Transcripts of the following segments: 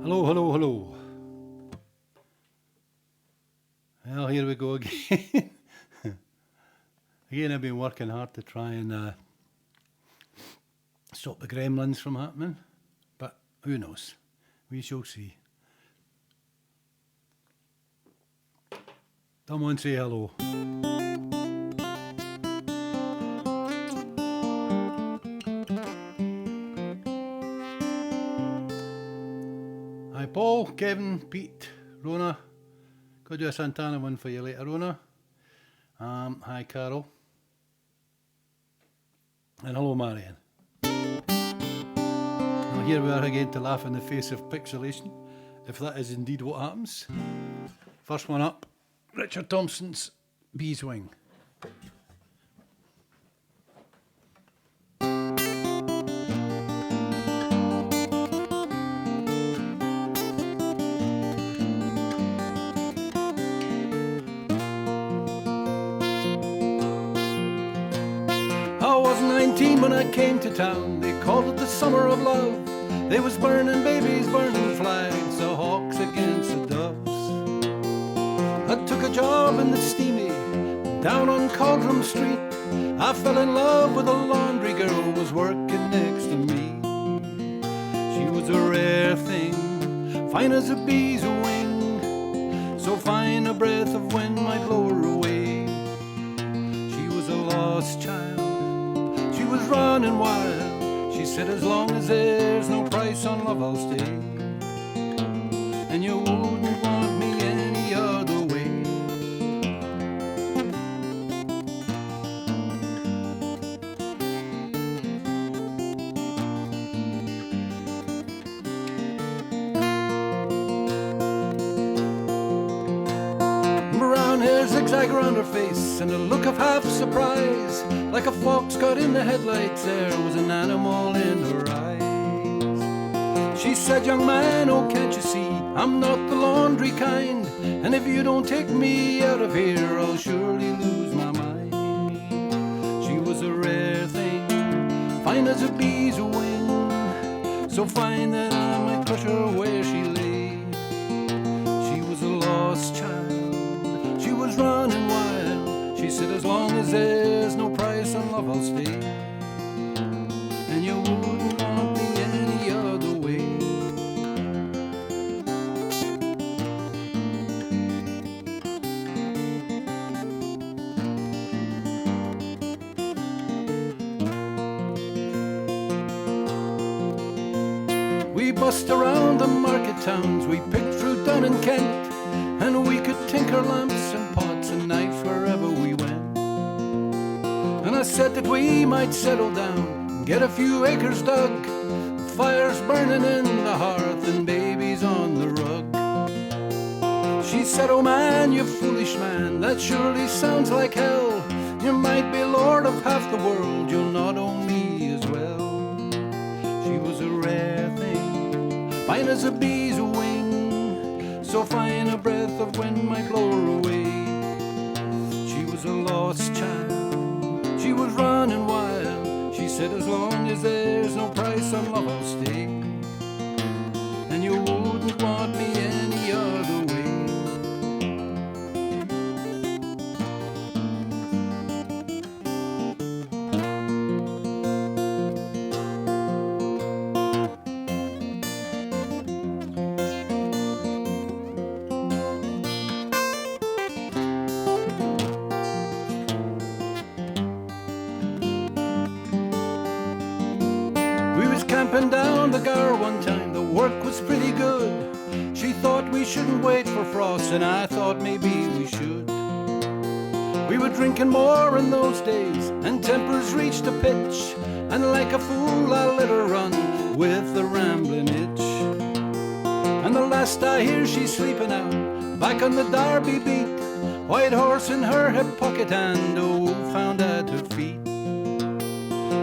Hello, hello, hello. Well, here we go again. Again, I've been working hard to try and stop the gremlins from happening, but who knows? We shall see. Someone say hello. Hi Paul, Kevin, Pete, Rona. Could do a Santana one for you later, Rona. Hi Carol. And hello Marion. Well, here we are again to laugh in the face of pixellation, if that is indeed what happens. First one up, Richard Thompson's Bee's Wing. I was 19 when I came to town. They called it the summer of love. They was burning babies, burning flags, the hawks against the doves. I took a job in the steamy, down on Caldrum Street. I fell in love with a laundry girl who was working next to me. She was a rare thing, fine as a bee's wing, so fine a breath of wind might blow her away. She was a lost child, she was running wild. She said, as long as there's no price on love, I'll stay. And you wouldn't want me any other way. Brown hair zigzag around her face, and a look of half surprise, like a fox caught in the headlights. There was an animal in her eyes. She said, young man, oh can't you see, I'm not the laundry kind, and if you don't take me out of here, I'll surely lose my mind. She was a rare thing, fine as a bee's wing, so fine that I might push her where she lay. She was a lost child, she was running wild. She said, as long as there's no price on love, I'll stay. And you wouldn't want me any other way. We bussed around the market towns, we picked fruit down in Kent, and we could tinker lamps and pots and knives wherever we went. And I said that we might settle down, get a few acres dug, fires burning in the hearth and babies on the rug. She said, oh man, you foolish man, that surely sounds like hell. You might be lord of half the world, you'll not own me as well. She was a rare thing, fine as a bee's wing, so fine a breath of wind might blow her away. She was a lost child, she was running wild. She said, as long as there's no price on love, I'll stay. And you wouldn't want me any other way. Camping down the Gar one time, the work was pretty good. She thought we shouldn't wait for frost, and I thought maybe we should. We were drinking more in those days, and tempers reached a pitch, and like a fool I let her run with the rambling itch. And the last I hear, she's sleeping out back on the Derby beat, white horse in her hip pocket and oh, found at her feet.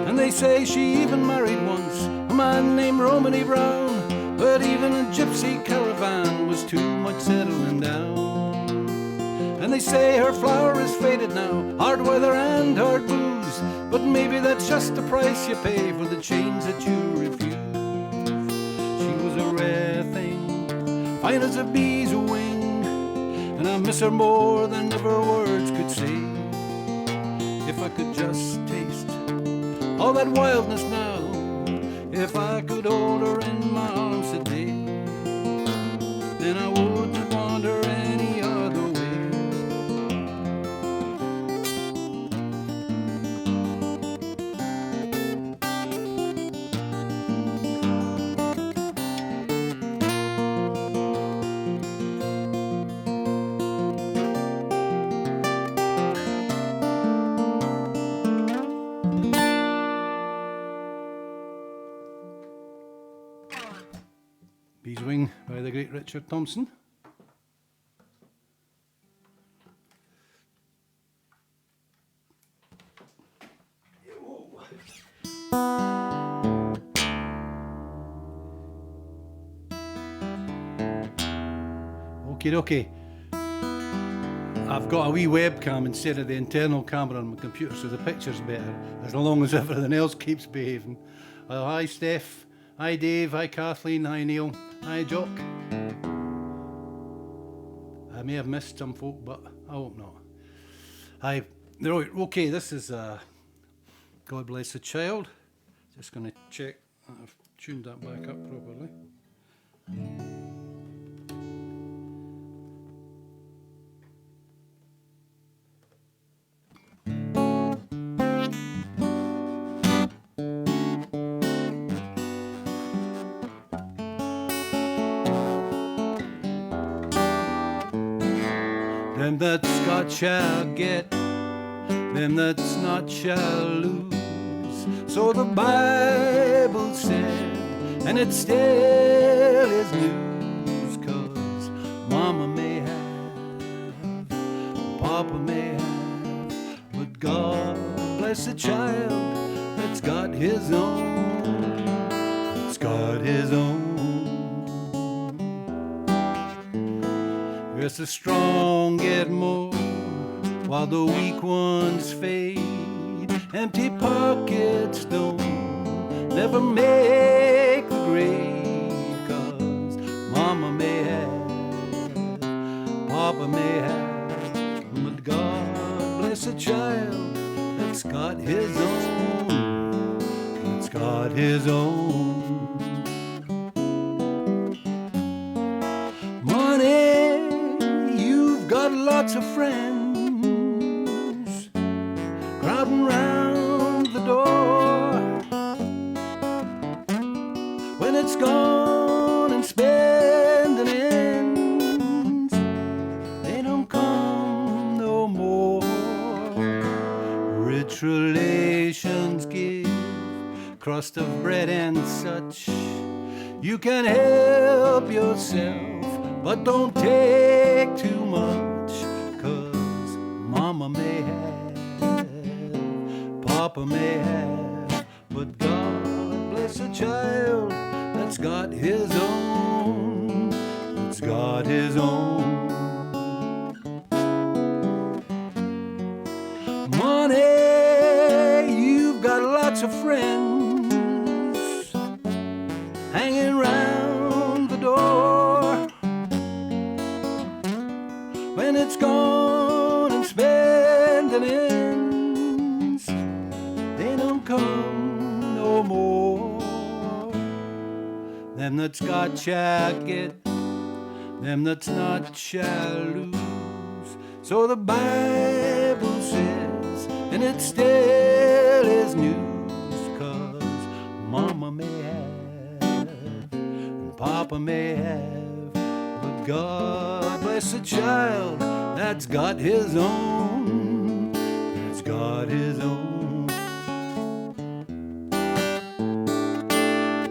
And And they say she even married once a man named Romany Brown, but even a gypsy caravan was too much settling down. And they say her flower is faded now, hard weather and hard booze, but maybe that's just the price you pay for the change that you refuse. She was a rare thing, fine as a bee's wing, and I miss her more than ever words could say. If I could just taste all that wildness now, if I could hold her in my arms today, then I wouldn't want her any other way. Beeswing by the great Richard Thompson. Okay. I've got a wee webcam instead of the internal camera on my computer, so the picture's better, as long as everything else keeps behaving. Hi Steph, hi Dave, hi Kathleen, hi Neil, hi Jock. I may have missed some folk, but I hope not. Hi, right, okay, this is God Bless the Child. Just going to check that I've tuned that back up properly. Them that's got shall get, them that's not shall lose. So the Bible said, and it still is news, 'cause Mama may have, Papa may have, but God bless the child that's got his own, that's got his own. Yes, the strong get more while the weak ones fade. Empty pockets don't never make the grade, 'cause Mama may have, Papa may have, but God bless a child that's got his own, that's got his own. Money, you've got lots of friends crowding round the door. When it's gone and spending ends, they don't come no more. Rich relations give crust of bread and such. You can help yourself, but don't take too much, 'cause Mama may have, Papa may have, but God bless a child that's got his own, that's got his own. Money, you've got lots of friends hanging round the door. When it's gone and spending ends, they don't come no more. Them that's got shall get, them that's not shall lose. So the Bible says, and it still is news, 'cause Mama may have, and Papa may have, but God bless a child that's got his own, that's got his own,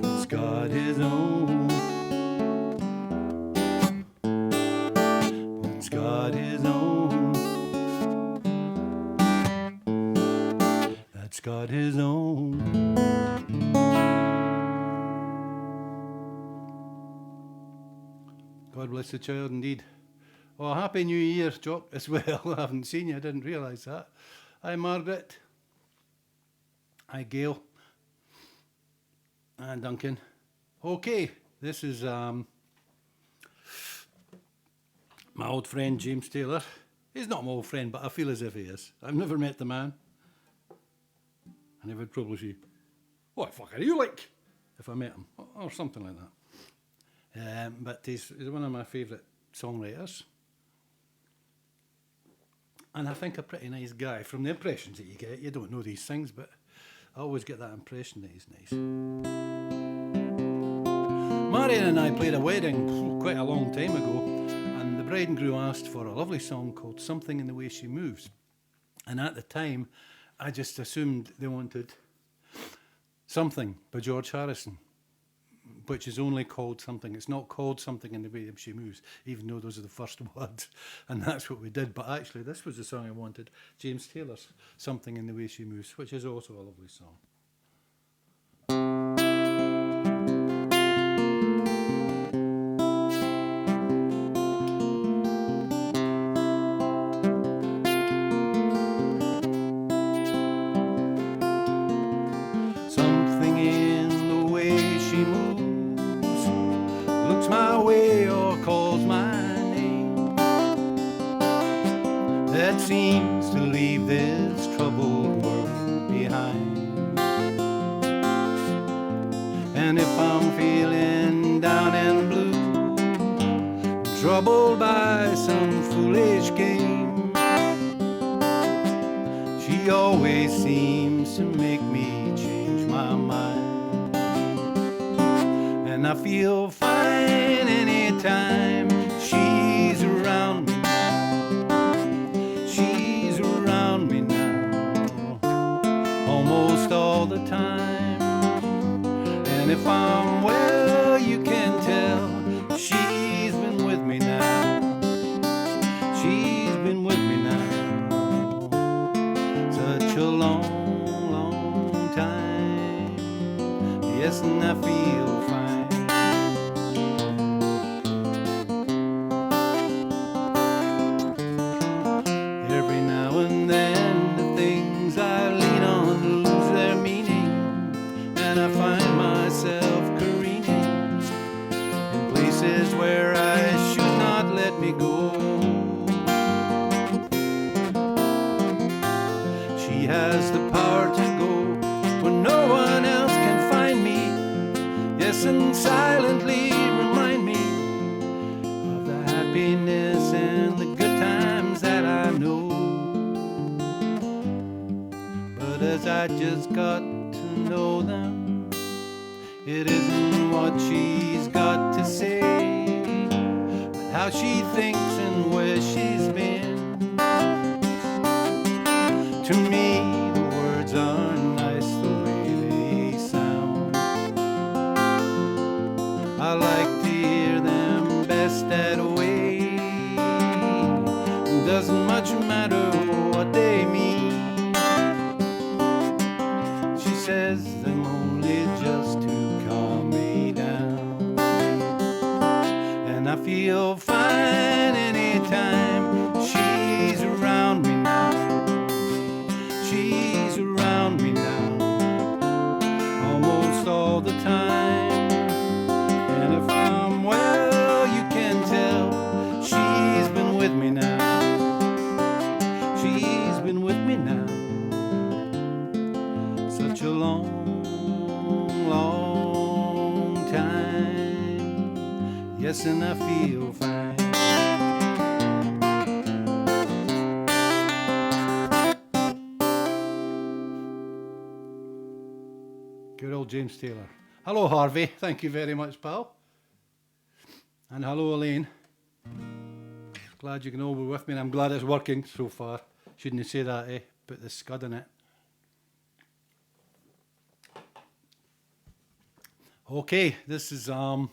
that's got his own, that's got his own, that's got his own. bless the child indeed. Oh, Happy New Year, Jock, as well. I haven't seen you, I didn't realise that. Hi, Margaret. Hi, Gail. And Duncan. Okay, this is my old friend James Taylor. He's not my old friend, but I feel as if he is. I've never met the man. And I would probably say, what the fuck are you like? If I met him, or something like that. But he's one of my favourite songwriters. And I think a pretty nice guy. From the impressions that you get, you don't know these things, but I always get that impression that he's nice. Marion and I played a wedding quite a long time ago, and the bride and groom asked for a lovely song called Something in the Way She Moves. And at the time, I just assumed they wanted Something by George Harrison, which is only called Something. It's not called Something in the Way She Moves, even though those are the first words. And that's what we did. But actually, this was the song I wanted, James Taylor's Something in the Way She Moves, which is also a lovely song. Something in the way she moves looks my way or calls my name, that seems to leave this troubled world behind. And if I'm feeling down and blue, troubled by some foolish game, she always seems to make me change my mind. And I feel fine anytime she's around me now. She's around me now, almost all the time. And if I'm well, you can tell she's been with me now. She's been with me now such a long, long time. Yes, and I feel fine. Every now and then the things I lean on lose their meaning, and I find myself careening in places where I should not let me go. She has the power to go where no one else can find me. Yes, and silently remind me of the happiness and the good times that I know. But as I just got to know them, it isn't what she's got to say, but how she thinks and where she's been. To me, the words are nice the way they sound. I like to hear them best that way. It doesn't much matter what they mean. She says them only just to calm me down. And I feel fine anytime she's around me now. She's around me now, almost all the time. And if I'm well, you can tell she's been with me now. She's been with me now such a long, long time. Yes, and I feel fine. Good old James Taylor. Hello, Harvey. Thank you very much, pal. And hello, Elaine. Glad you can all be with me, and I'm glad it's working so far. Shouldn't say that, eh? Put the scud in it. Okay, this is a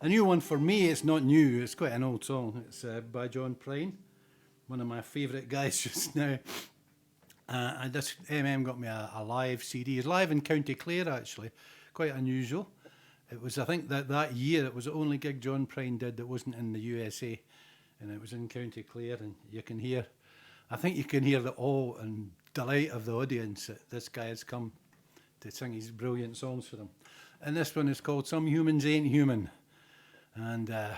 new one for me. It's not new. It's quite an old song. It's by John Prine, one of my favourite guys just now. And this MM got me a live CD. It's live in County Clare, actually. Quite unusual. It was, I think, that year, it was the only gig John Prine did that wasn't in the USA, and it was in County Clare, and you can hear, I think you can hear the awe and delight of the audience that this guy has come to sing his brilliant songs for them. And this one is called Some Humans Ain't Human. And I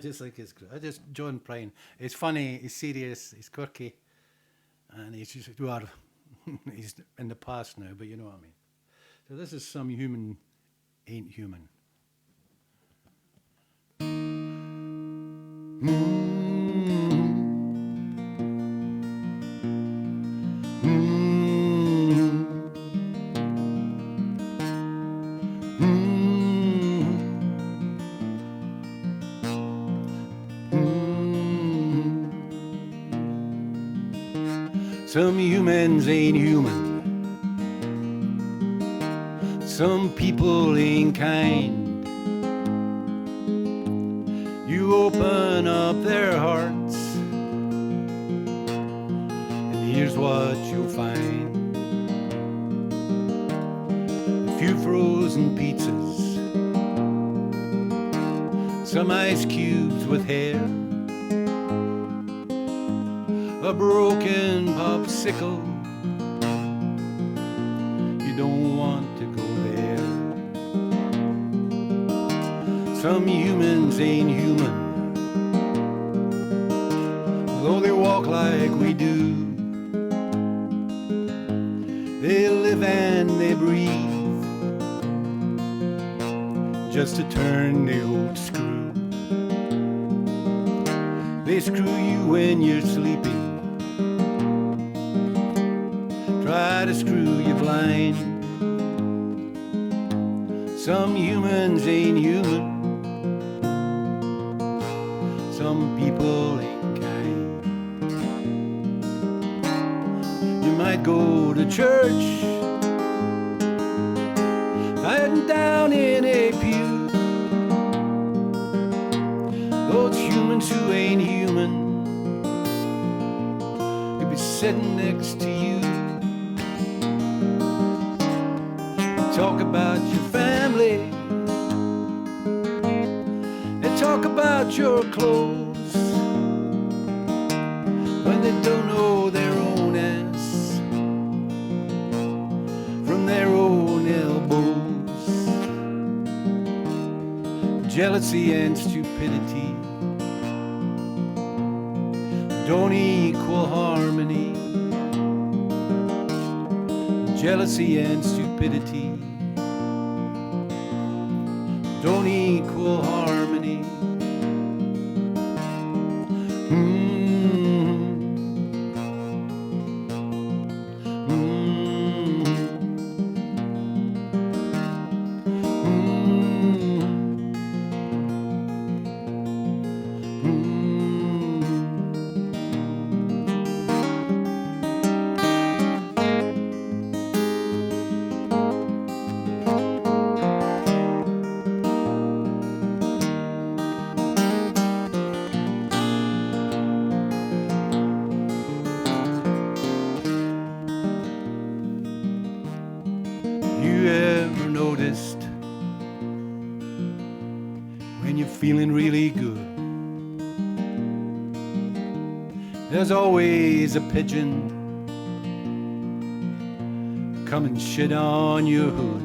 just think it's great. John Prine. He's funny, he's serious, he's quirky, and he's just, well, he's in the past now, but you know what I mean. So this is Some Human Ain't Human. Some humans ain't human. Some people ain't kind. You open up their hearts, and here's what you'll find. A few frozen pizzas, some ice cubes with hair, a broken popsicle. You don't want to go there. Some humans ain't human, though they walk like we do. They live and they breathe, just to turn the old screw. They screw you when you're sleeping, try to screw you blind. Some humans ain't human, some people ain't kind. You might go to church, hiding down in a pew. Those humans who ain't human could be sitting next to you. Talk about your family, they talk about your clothes, when they don't know their own ass from their own elbows. Jealousy and stupidity don't equal harmony. Jealousy and stupidity don't equal harmony. You ever noticed when you're feeling really good, there's always a pigeon come and shit on your hood?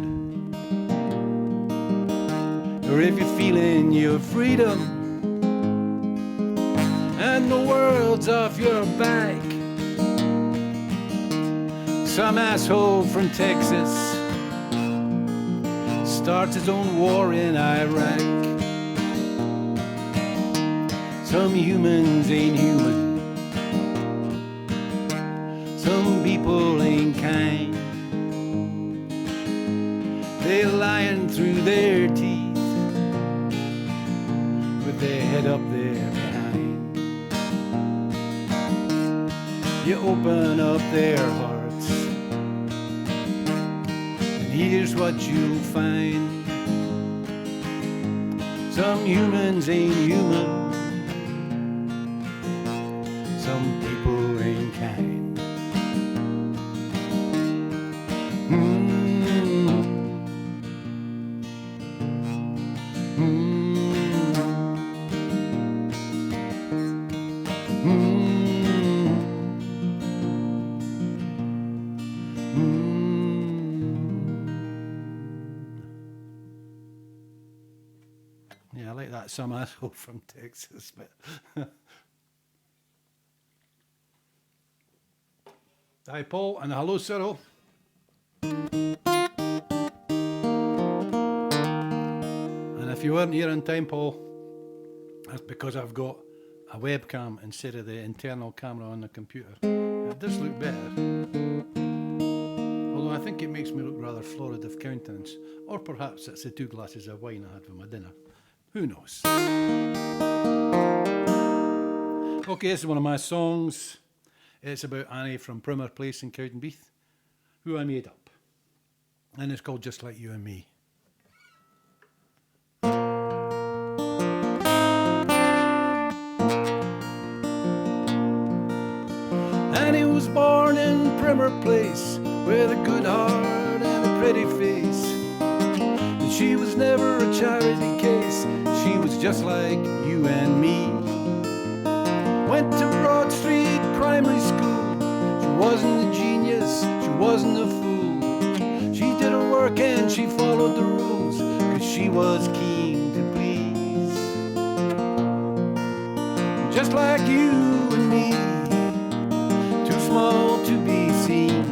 Or if you're feeling your freedom and the world's off your back, some asshole from Texas starts his own war in Iraq. Some humans ain't human, some people ain't kind. They're lying through their teeth with their head up there behind. You open up their hearts, here's what you'll find. Some humans ain't human, some people ain't kind. Yeah, I like that. Some asshole from Texas, but hi, Paul, and hello, Cyril. And if you weren't here in time, Paul, that's because I've got a webcam instead of the internal camera on the computer. It does look better, although I think it makes me look rather florid of countenance, or perhaps it's the 2 glasses of wine I had for my dinner. Who knows? Okay, this is one of my songs. It's about Annie from Primer Place in Cowdenbeath, who I made up. And it's called Just Like You and Me. Annie was born in Primer Place with a good heart and a pretty face. And she was never a charity case. She was just like you and me. Went to Broad Street Primary School. She wasn't a genius, she wasn't a fool. She did her work and she followed the rules, 'cause she was keen to please. Just like you and me, too small to be seen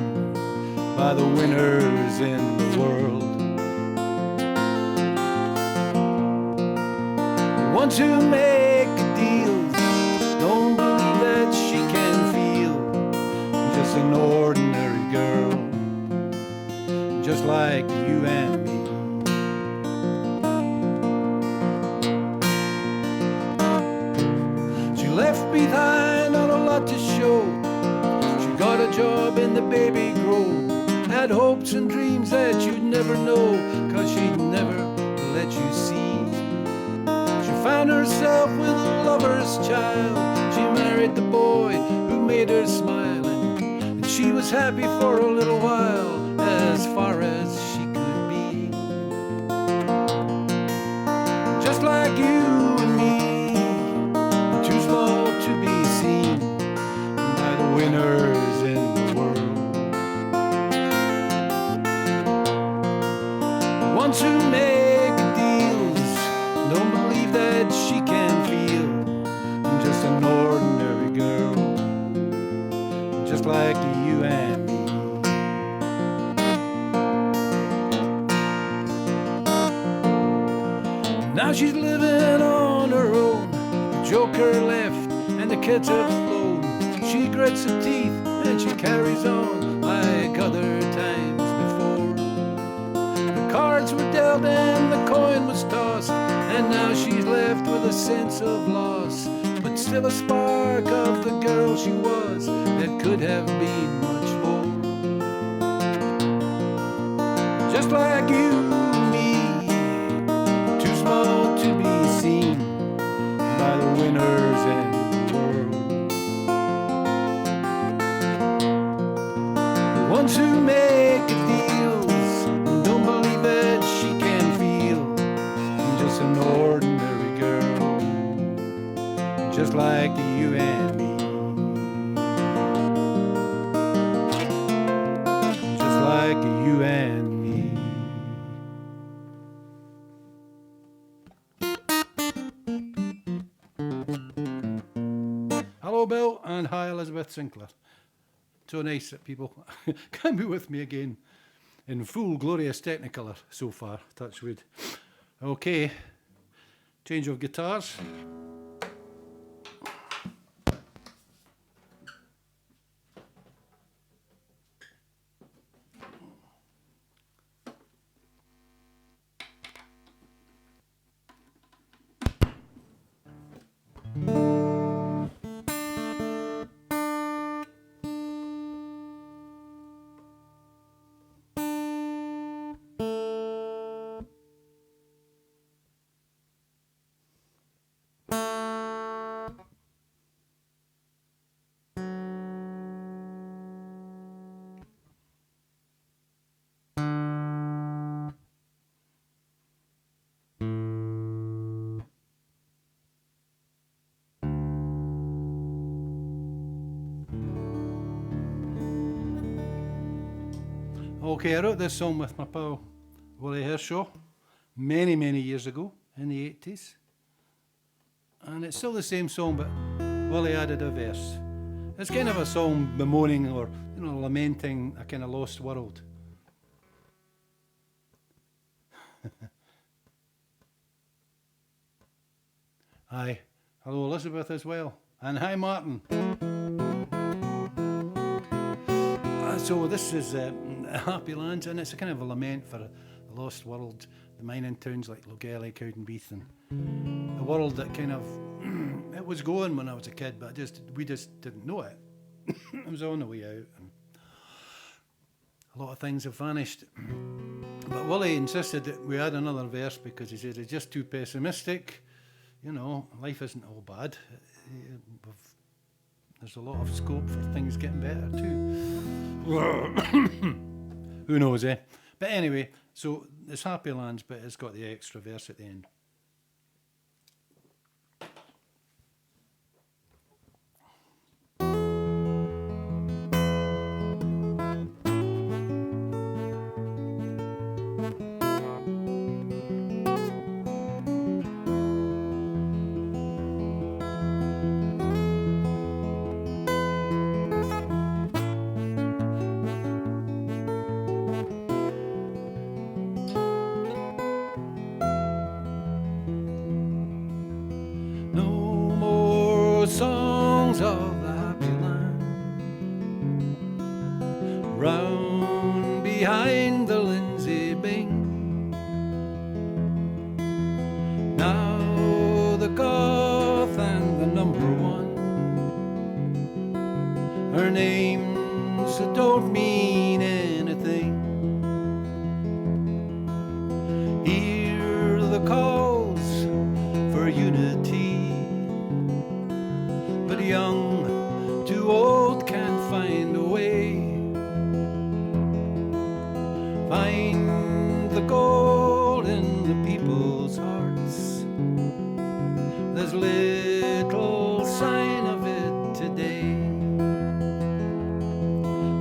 by the winners in the world. Ones who make deals don't believe that she can feel. Just an ordinary girl, just like you and me. She left behind on a lot to show. She got a job in the baby grow. Had hopes and dreams that you'd never know, 'cause she'd never let you see. Found herself with a lover's child. She married the boy who made her smile, and she was happy for a little while, as far as she could be. Just like you and me, too small to be seen by the winners in the world. The ones who make deals don't believe that she can feel. Just an ordinary girl, just like you and me. Now she's living on her own. The joker left and the kids have flown. She grits her teeth and she carries on like other times before. The cards were dealt and the coin was tossed, and now she's left with a sense of loss, but still a spark of the girl she was that could have been much more. Just like you and me, too small to be seen by the winners in the world. The ones who make deals don't believe that she can feel. Just an ordinary girl, just like you and me. Just like you and me. Hello, Bill, and hi, Elizabeth Sinclair. So nice that people can be with me again in full glorious Technicolor so far, touch wood. Okay, change of guitars. Okay, I wrote this song with my pal Willie Hershaw many, many years ago in the 80s. And it's still the same song, but Willie added a verse. It's kind of a song bemoaning or, lamenting a kind of lost world. Hi. Hello, Elizabeth, as well. And hi, Martin. So this is Happy Lands, and it's a kind of a lament for the lost world, the mining towns like Logelly, Cowdenbeath, and the world that kind of, it was going when I was a kid, but we just didn't know it. It was on the way out, and a lot of things have vanished. But Willie insisted that we add another verse because he said it's just too pessimistic. Life isn't all bad. There's a lot of scope for things getting better too. Who knows, eh? But anyway, so it's Happy Lands, but it's got the extra verse at the end. Songs of the happy land, round behind the Lindsay Bing. Now the Goth and the number one, her names don't mean anything. Hear the calls for unity, but young to old can't find a way. Find the gold in the people's hearts. There's little sign of it today.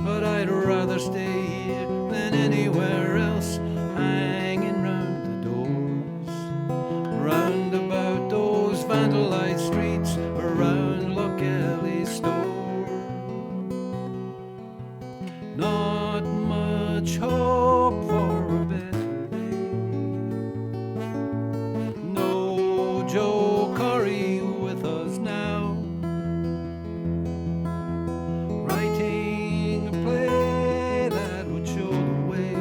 But I'd rather stay here than anywhere else, hanging round the doors, round about those vandalized streets, around Logelly's store. Not much hope for a better day. No Joe Corey with us now, writing a play that would show the way.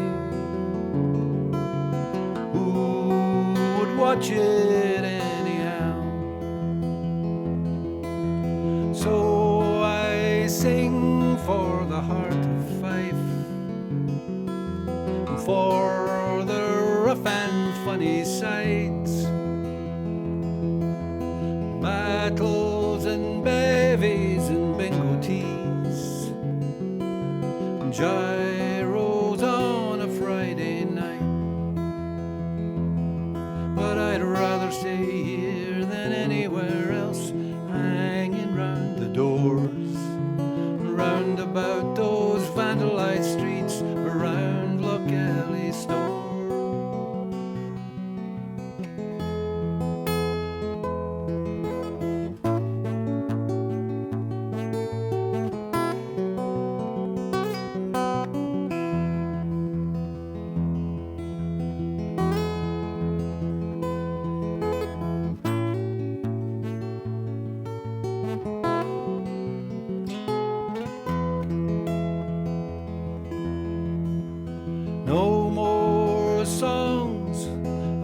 Who would watch it anyhow? So I sing for the heart of Fife, for the rough and funny sights, battles and bevies and bingo teas, gyros on a Friday night. But I'd rather stay here than anywhere else, hanging round the doors, round about those vandalized streets, around Logelly's store. No more songs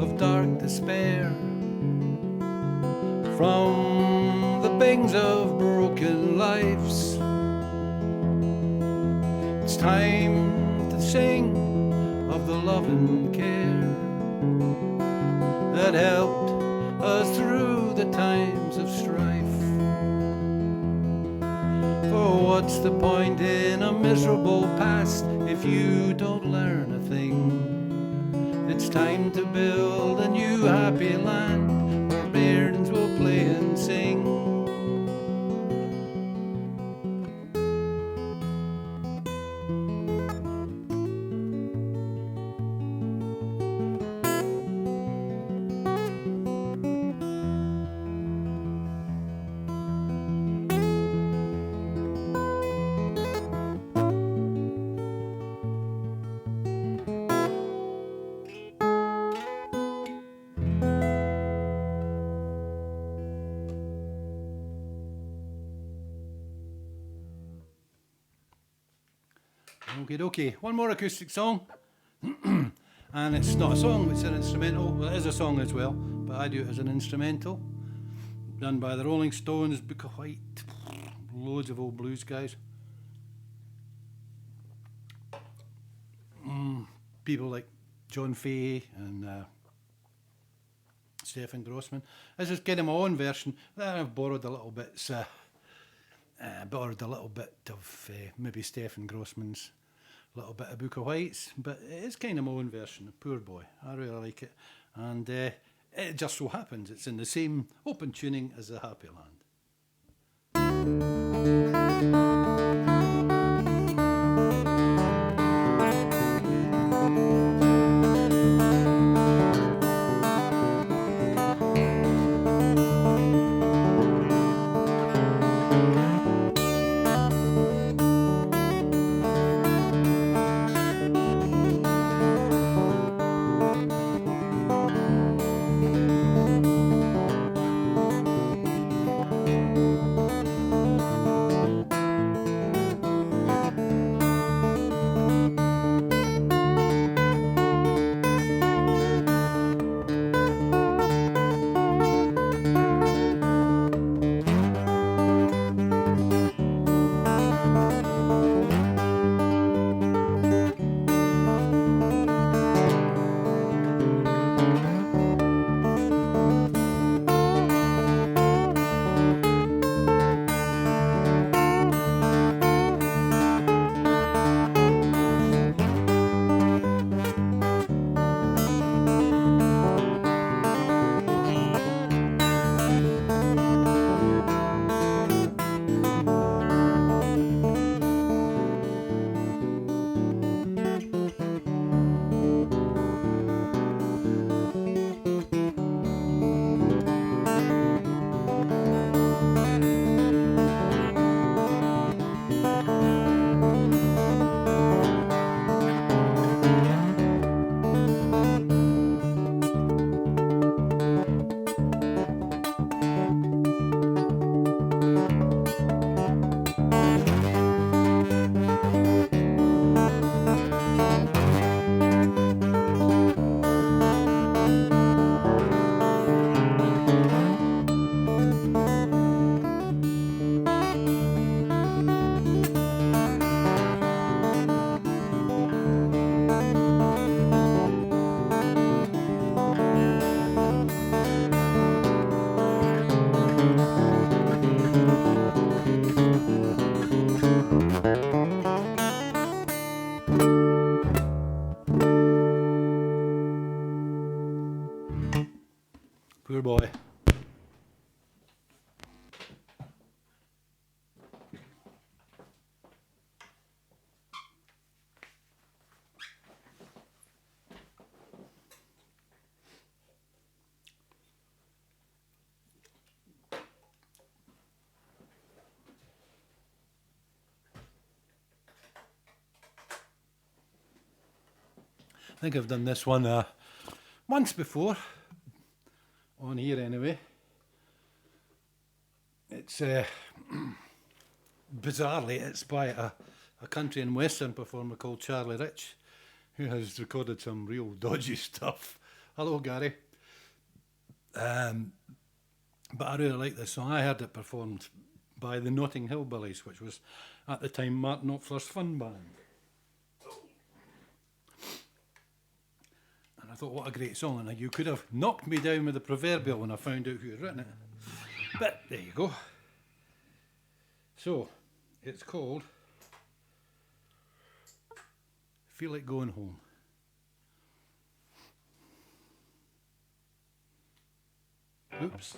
of dark despair from the bangs of broken lives. It's time to sing of the love and care that helped us through the times of strife. For what's the point in a miserable past if you don't learn a thing? It's time to build a new happy land where bairns will play and sing. Okay. One more acoustic song. And it's not a song, it's an instrumental. Well, it is a song as well, but I do it as an instrumental. Done by the Rolling Stones, Book of White, loads of old blues guys. People like John Fahey and Stephen Grossman. This is kind of my own version. Then I've borrowed a little bit of maybe Stephen Grossman's little bit of Book of Whites, but it's kind of my own version of Poor Boy. I really like it, and it just so happens it's in the same open tuning as the Happy Land. Poor boy. I think I've done this one once before, on here anyway. It's bizarrely, it's by a country and western performer called Charlie Rich, who has recorded some real dodgy stuff. Hello, Gary. But I really like this song. I heard it performed by the Notting Hill Billies, which was at the time Martin Knopfler's fun band. And I thought, what a great song. And you could have knocked me down with the proverbial when I found out who had written it. But there you go. So, it's called Feel Like Going Home. Oops.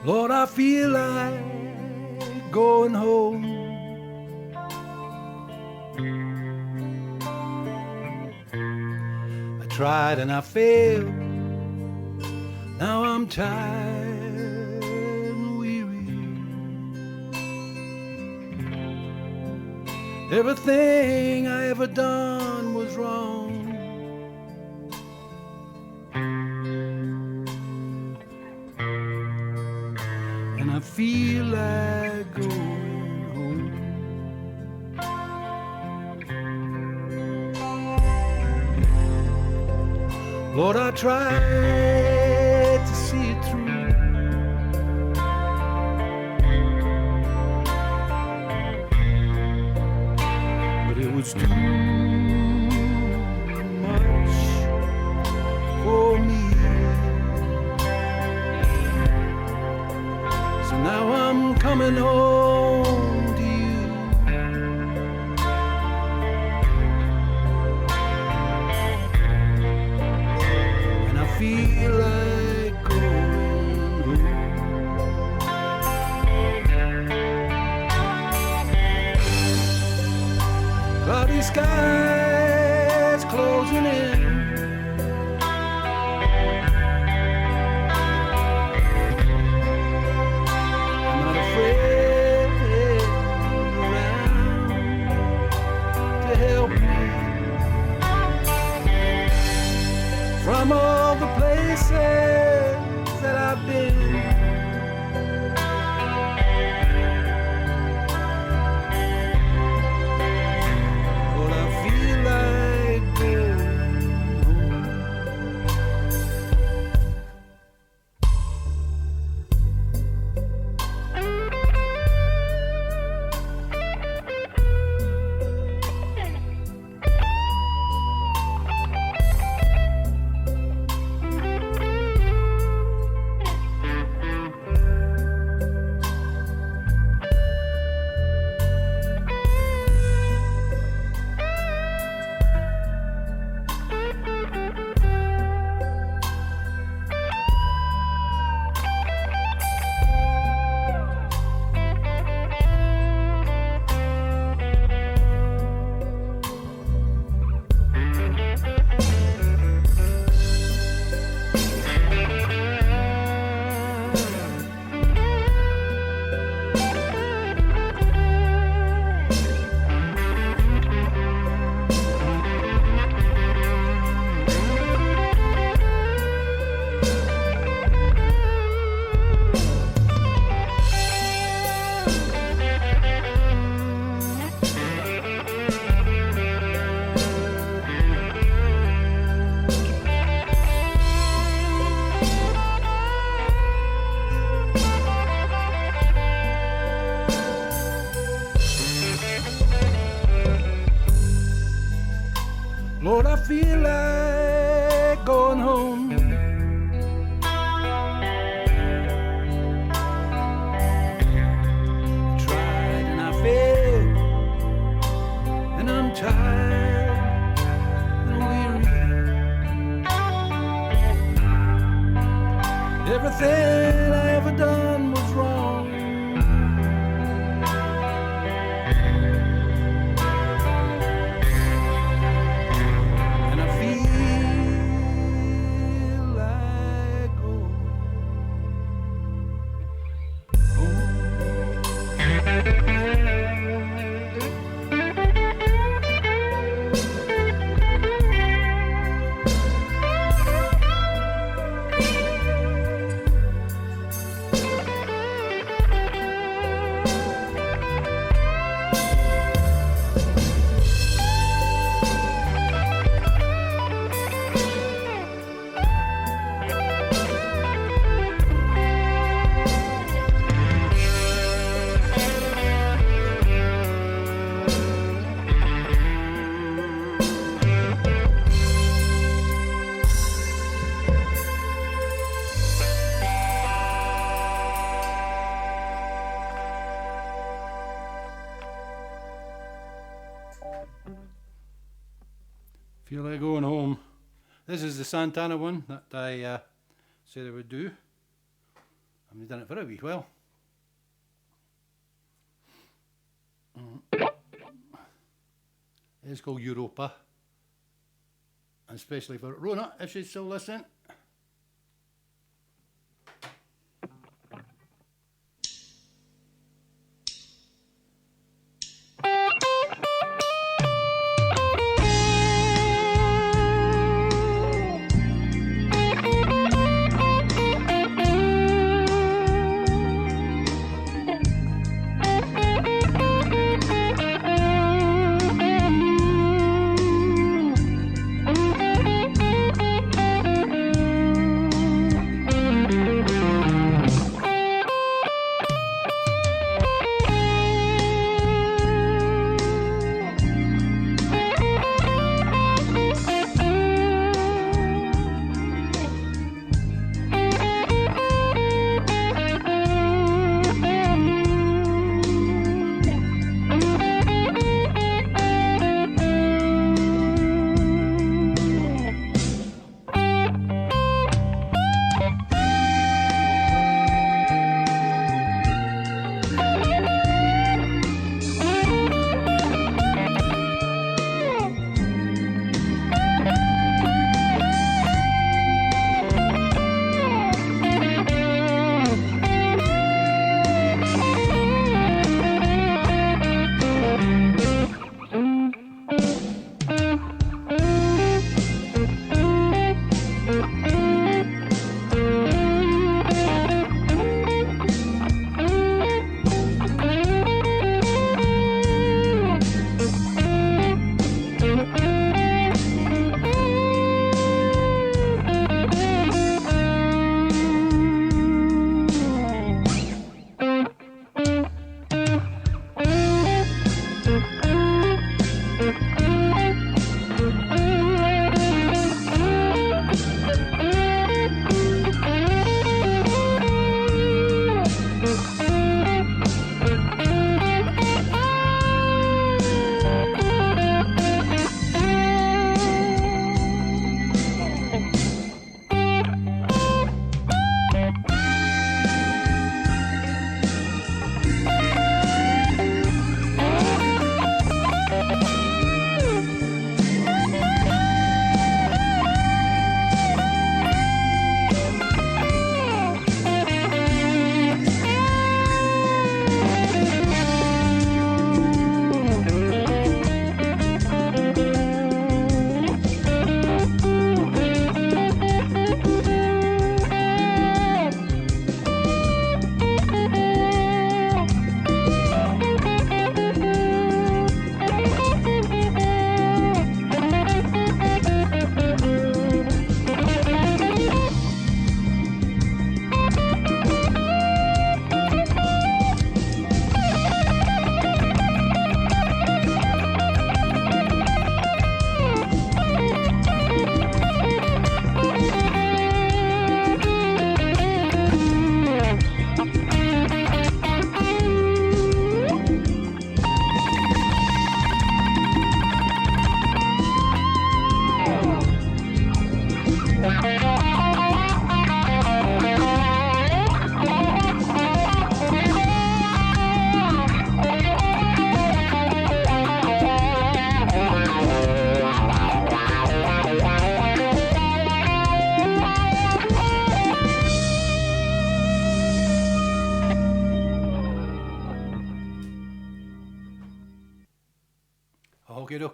Lord, I feel like going home. I tried and I failed. Now I'm tired and weary. Everything I ever done was wrong. And I feel like going home. Lord, I tried to see it through. But it was too much for me. So now I'm coming home to you. And I feel like going home. Cloudy skies closing in. From all the places that I've been, but I feel like going home. Lord, I feel like going home. I tried and I failed, and I'm tired and weary. Everything I ever done was wrong. Feel like going home. This is the Santana one that I said I would do. I've done it for a wee while. It's called Europa. And especially for Rona, if she's still listening.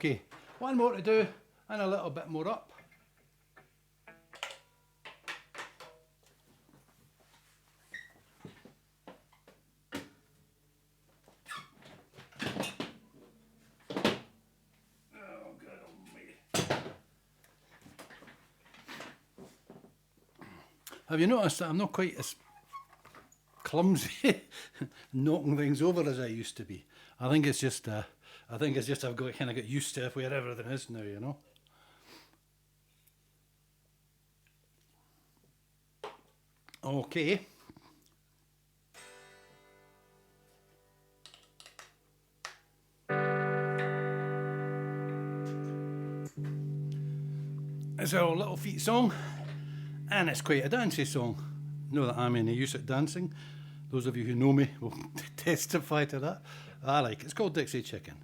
Okay. One more to do and a little bit more up. Oh, God almighty. Have you noticed that I'm not quite as clumsy knocking things over as I used to be? I think it's just I've got kind of got used to where everything is now, you know. Okay. It's our Little Feet song, and it's quite a dancey song. know that I'm any use at dancing. Those of you who know me will testify to that. I like it. It's called Dixie Chicken.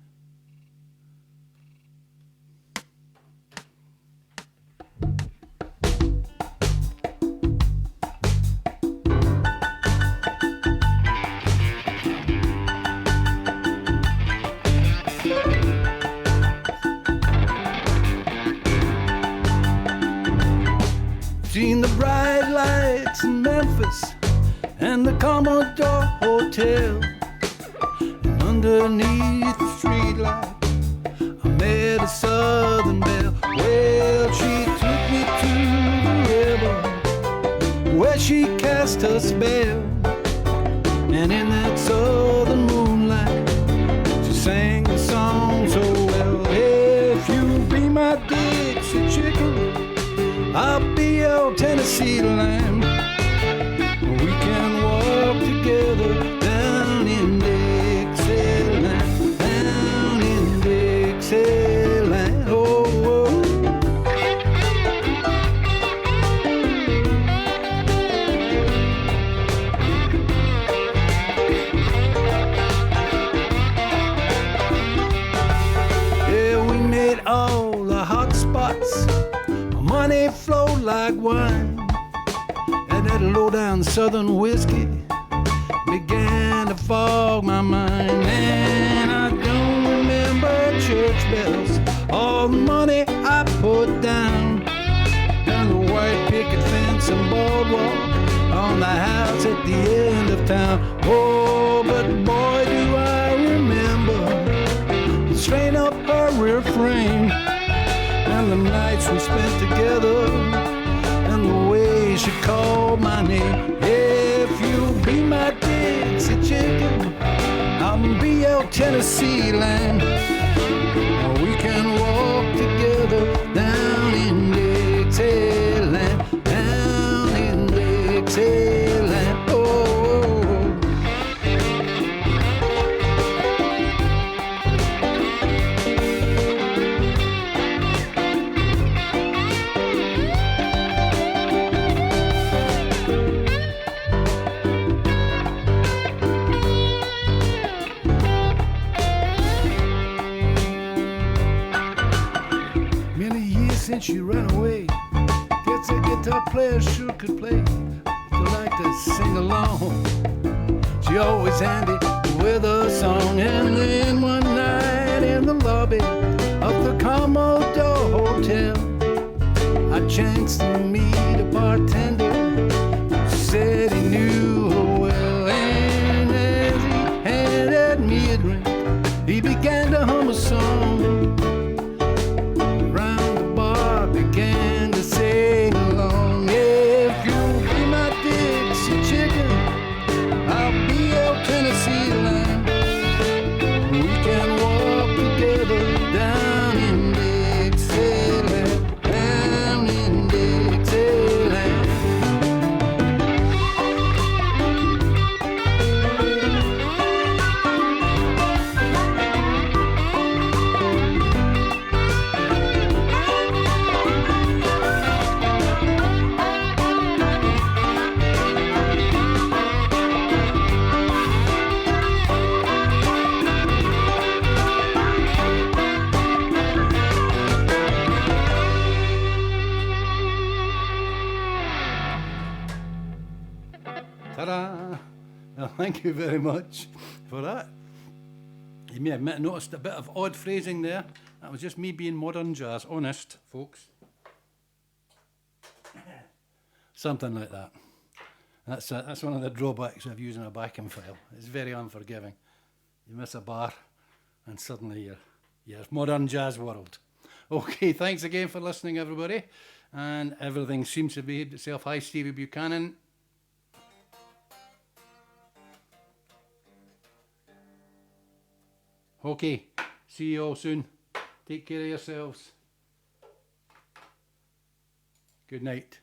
Seen the bright lights in Memphis and the Commodore Hotel. And underneath the streetlight, I met a Southern belle. Well, she took me to the river where she cast her spell. And in that southern moonlight, she sang the song so well. If you be my Dixie chicken, I'll be your Tennessee lamb. We can walk together down in Dixieland, down in Dixieland. Oh, oh. Yeah, we made all the hot spots. Money flowed like wine, and that low-down southern whiskey began to fog my mind. And I don't remember church bells, all the money I put down, and the white picket fence and boardwalk on the house at the end of town. Oh, but boy, do I remember the strain of her rear frame, and the nights we spent together, and the way she called my name. If you be my Dixie chicken, I'll be your Tennessee lamb. We can walk together down in Dixieland, down in Dixieland. Oh, oh, oh. Since she ran away, guess a guitar player sure could play. She liked to sing along. She always handy with a song. And then one night in the lobby of the Commodore Hotel, I chanced to meet a bartender who said he knew her well. And as he handed me a drink, he began to hum a song. Began to sing along. If you be my Dixie chicken, I'll be your Tennessee lamb. We can walk together down in Dixieland, down in Dixieland. Ta-da! Well, thank you very much for that. You may have noticed a bit of odd phrasing there. That was just me being modern jazz, honest, folks. Something like that. That's one of the drawbacks of using a backing file. It's very unforgiving. You miss a bar, and suddenly you're modern jazz world. Okay, thanks again for listening, everybody. And everything seems to behave itself. Hi, Stevie Buchanan. Okay, see you all soon. Take care of yourselves. Good night.